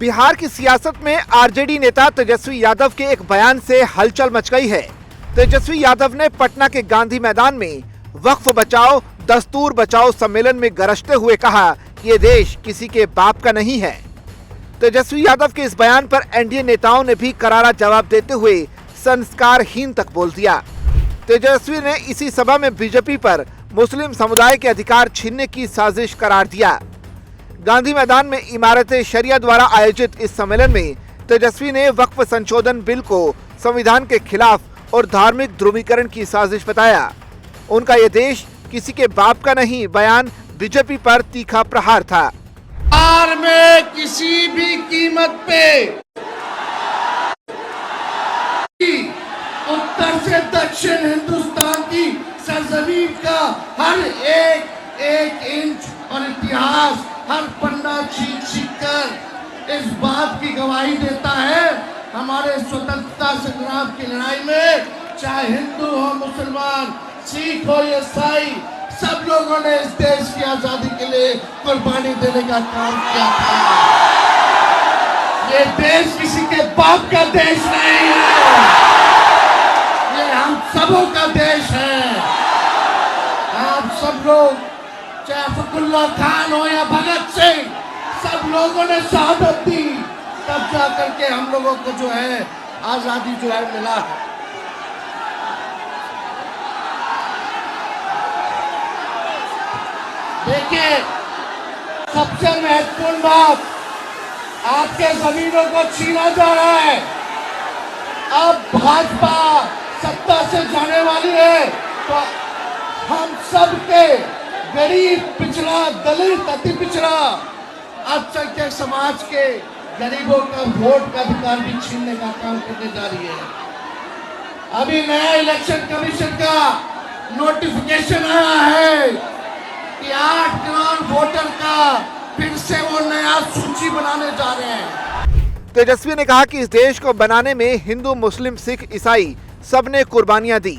बिहार की सियासत में आरजेडी नेता तेजस्वी यादव के एक बयान से हलचल मच गई है। तेजस्वी यादव ने पटना के गांधी मैदान में वक्फ बचाओ दस्तूर बचाओ सम्मेलन में गरजते हुए कहा कि ये देश किसी के बाप का नहीं है। तेजस्वी यादव के इस बयान पर एनडीए नेताओं ने भी करारा जवाब देते हुए संस्कारहीन तक बोल दिया। तेजस्वी ने इसी सभा में बीजेपी पर मुस्लिम समुदाय के अधिकार छीनने की साजिश करार दिया। गांधी मैदान में इमारत शरिया द्वारा आयोजित इस सम्मेलन में तेजस्वी ने वक्फ संशोधन बिल को संविधान के खिलाफ और धार्मिक ध्रुवीकरण की साजिश बताया। उनका ये देश किसी के बाप का नहीं बयान बीजेपी पर तीखा प्रहार था। बिहार में किसी भी कीमत पे उत्तर से दक्षिण हिंदुस्तान की सरजमीन का हर एक इंच और इतिहास हर पन्ना छींक कर इस बात की गवाही देता है, हमारे स्वतंत्रता संग्राम की लड़ाई में चाहे हिंदू हो मुसलमान सिख हो या ईसाई सब लोगों ने इस देश की आजादी के लिए कुर्बानी देने का काम किया था। ये देश किसी के बाप का देश नहीं है, ये हम सबों का देश है। आप सब लोग चाहे फखरुल्लाह खान हो या भगत सिंह सब लोगों ने शहादत दी, तब जा करके हम लोगों को जो है आजादी जो है मिला है। देखिए सबसे महत्वपूर्ण बात, आपके जमीनों को छीना जा रहा है। अब भाजपा सत्ता से जाने वाली है तो हम सब के गरीब पिछड़ा दलित अति पिछड़ा अल्पसंख्यक समाज के गरीबों का वोट का अधिकार भी छीनने का काम करने जा रही है। अभी नया इलेक्शन कमीशन का नोटिफिकेशन आया है कि 8 करोड़ वोटर का फिर से वो नया सूची बनाने जा रहे हैं। तेजस्वी ने कहा कि इस देश को बनाने में हिंदू मुस्लिम सिख ईसाई सबने कुर्बानियां दी,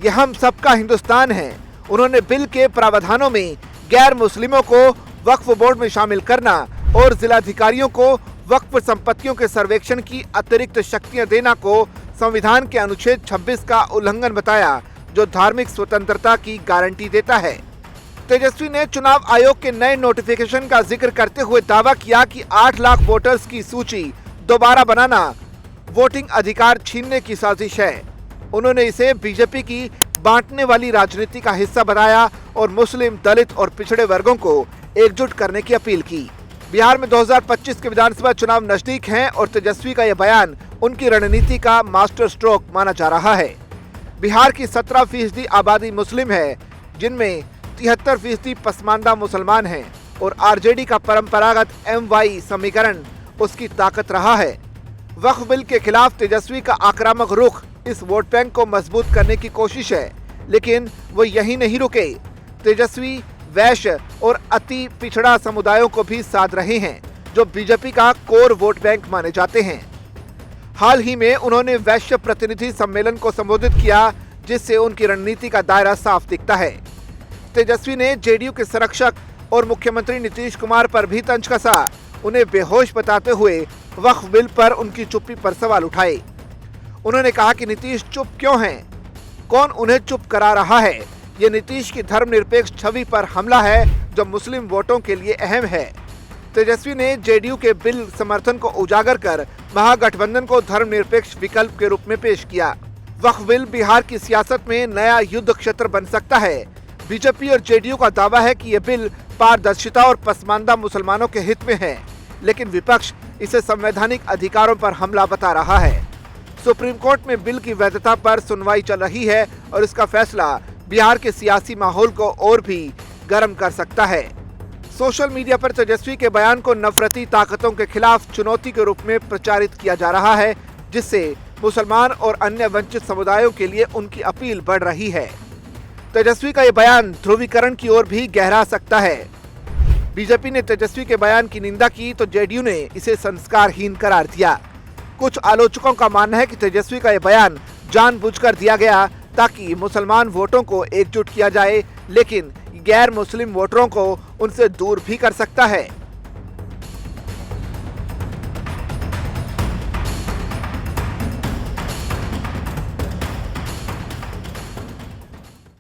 ये हम सबका हिंदुस्तान है। उन्होंने बिल के प्रावधानों में गैर मुस्लिमों को वक्फ बोर्ड में शामिल करना और जिलाधिकारियों को वक्फ संपत्तियों के सर्वेक्षण की अतिरिक्त शक्तियां देना को संविधान के अनुच्छेद 26 का उल्लंघन बताया, जो धार्मिक स्वतंत्रता की गारंटी देता है। तेजस्वी ने चुनाव आयोग के नए नोटिफिकेशन का जिक्र करते हुए दावा किया कि 8 लाख वोटर्स की सूची दोबारा बनाना वोटिंग अधिकार छीनने की साजिश है। उन्होंने इसे बीजेपी की बांटने वाली राजनीति का हिस्सा बताया और मुस्लिम दलित और पिछड़े वर्गों को एकजुट करने की अपील की। बिहार में 2025 के विधानसभा चुनाव नजदीक हैं और तेजस्वी का यह बयान उनकी रणनीति का मास्टर स्ट्रोक माना जा रहा है। बिहार की 17% आबादी मुस्लिम है, जिनमें 73% पसमानदा मुसलमान हैं और आरजेडी का परंपरागत MY समीकरण उसकी ताकत रहा है। वक्फ बिल के खिलाफ तेजस्वी का आक्रामक रुख इस वोट बैंक को मजबूत करने की कोशिश है, लेकिन वो यही नहीं रुके। तेजस्वी वैश्य और अति पिछड़ा समुदायों को भी साध रहे हैं, जो बीजेपी का कोर वोट बैंक माने जाते हैं। हाल ही में उन्होंने वैश्य प्रतिनिधि सम्मेलन को संबोधित किया, जिससे उनकी रणनीति का दायरा साफ दिखता है। तेजस्वी ने जेडीयू के संरक्षक और मुख्यमंत्री नीतीश कुमार पर भी तंज कसा, उन्हें बेहोश बताते हुए वक्फ बिल पर उनकी चुप्पी पर सवाल उठाए। उन्होंने कहा कि नीतीश चुप क्यों हैं? कौन उन्हें चुप करा रहा है? ये नीतीश की धर्मनिरपेक्ष छवि पर हमला है, जो मुस्लिम वोटों के लिए अहम है। तेजस्वी ने जेडीयू के बिल समर्थन को उजागर कर महागठबंधन को धर्मनिरपेक्ष विकल्प के रूप में पेश किया। वक्फ बिल बिहार की सियासत में नया युद्ध क्षेत्र बन सकता है। बीजेपी और जेडीयू का दावा है कि यह बिल पारदर्शिता और पसमानदा मुसलमानों के हित में है, लेकिन विपक्ष इसे संवैधानिक अधिकारों पर हमला बता रहा है। सुप्रीम कोर्ट में बिल की वैधता पर सुनवाई चल रही है और इसका फैसला बिहार के सियासी माहौल को और भी गर्म कर सकता है। सोशल मीडिया पर तेजस्वी के बयान को नफरती ताकतों के खिलाफ चुनौती के रूप में प्रचारित किया जा रहा है, जिससे मुसलमान और अन्य वंचित समुदायों के लिए उनकी अपील बढ़ रही है। तेजस्वी का ये बयान ध्रुवीकरण की ओर भी गहरा सकता है। बीजेपी ने तेजस्वी के बयान की निंदा की तो जेडीयू ने इसे संस्कारहीन करार दिया। कुछ आलोचकों का मानना है कि तेजस्वी का यह बयान जानबूझकर दिया गया ताकि मुसलमान वोटों को एकजुट किया जाए, लेकिन गैर मुस्लिम वोटरों को उनसे दूर भी कर सकता है।